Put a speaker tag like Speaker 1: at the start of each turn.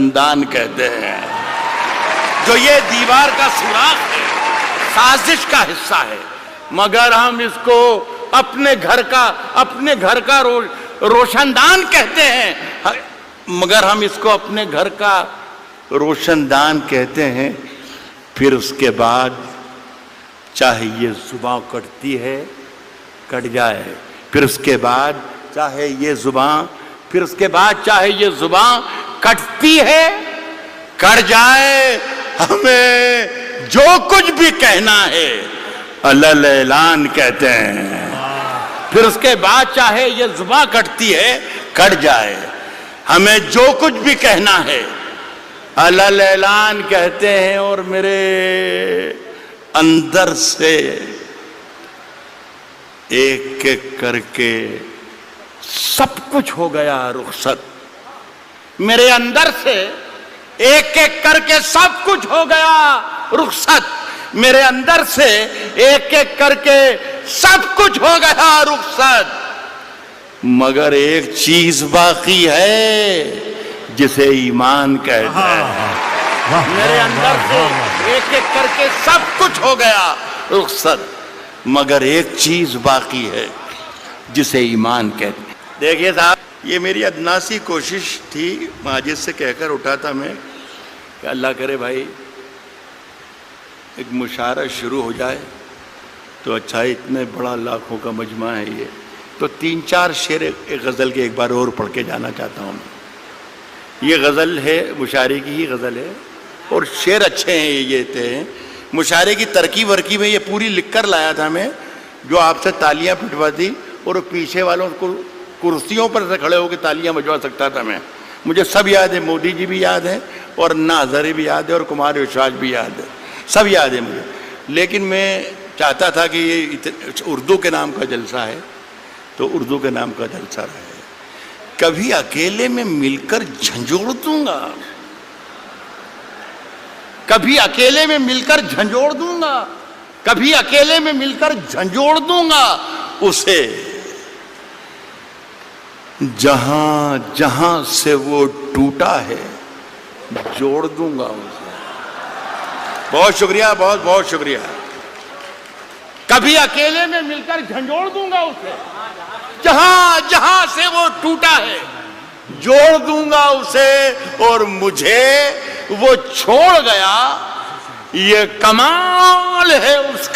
Speaker 1: روشندان کہتے ہیں. جو یہ دیوار کا سوراخ ہے سازش کا حصہ ہے، مگر ہم اس کو اپنے گھر کا روشندان کہتے ہیں. مگر ہم اس کو اپنے گھر کا روشندان کہتے ہیں. پھر اس کے بعد چاہے یہ زباں کٹتی ہے کٹ جائے، پھر اس کے بعد چاہے یہ زباں کٹتی ہے کٹ جائے، ہمیں جو کچھ بھی کہنا ہے علل اعلان کہتے ہیں. پھر اس کے بعد چاہے یہ زباں کٹتی ہے کٹ جائے، ہمیں جو کچھ بھی کہنا ہے علل اعلان کہتے ہیں. اور میرے اندر سے ایک ایک کر کے سب کچھ ہو گیا رخصت. میرے اندر سے ایک ایک کر کے سب کچھ ہو گیا رخصت. میرے اندر سے ایک ایک کر کے سب کچھ ہو گیا رخصت. مگر ایک چیز باقی ہے جسے ایمان کہتے ہیں. میرے اندر سے ایک ایک کر کے سب کچھ ہو گیا رخصت، مگر ایک چیز باقی ہے جسے ایمان کہتے ہیں. دیکھیے صاحب، یہ میری ادنا سی کوشش تھی، ماجد سے کہہ کر اٹھا تھا میں کہ اللہ کرے بھائی ایک مشاعرہ شروع ہو جائے تو اچھا، اتنے بڑا لاکھوں کا مجمع ہے یہ، تو 3-4 شعر ایک غزل کے ایک بار اور پڑھ کے جانا چاہتا ہوں. یہ غزل ہے، مشاعرے کی ہی غزل ہے اور شعر اچھے ہیں. یہ تھے مشاعرے کی ترکیب ورکیب میں یہ پوری لکھ کر لایا تھا میں، جو آپ سے تالیاں پھٹواتی اور پیچھے والوں کو کرسیوں پر سے کھڑے ہو کے تالیاں بجوا سکتا تھا میں. مجھے سب یاد ہے، مودی جی بھی یاد ہے اور انا ہزارے بھی یاد ہے اور کمار وشواس بھی یاد ہے، سب یاد ہے مجھے. لیکن میں چاہتا تھا کہ یہ اردو کے نام کا جلسہ ہے تو اردو کے نام کا جلسہ رہے. کبھی اکیلے میں مل کر جھنجھوڑ دوں گا، کبھی اکیلے میں مل کر جھنجھوڑ دوں گا، کبھی اکیلے میں مل کر جھنجھوڑ دوں گا اسے، جہاں جہاں سے وہ ٹوٹا ہے جوڑ دوں گا اسے. بہت شکریہ، بہت بہت شکریہ. کبھی اکیلے میں مل کر جھنجھوڑ دوں گا اسے، جہاں جہاں سے وہ ٹوٹا ہے جوڑ دوں گا اسے. اور مجھے وہ چھوڑ گیا، یہ کمال ہے اس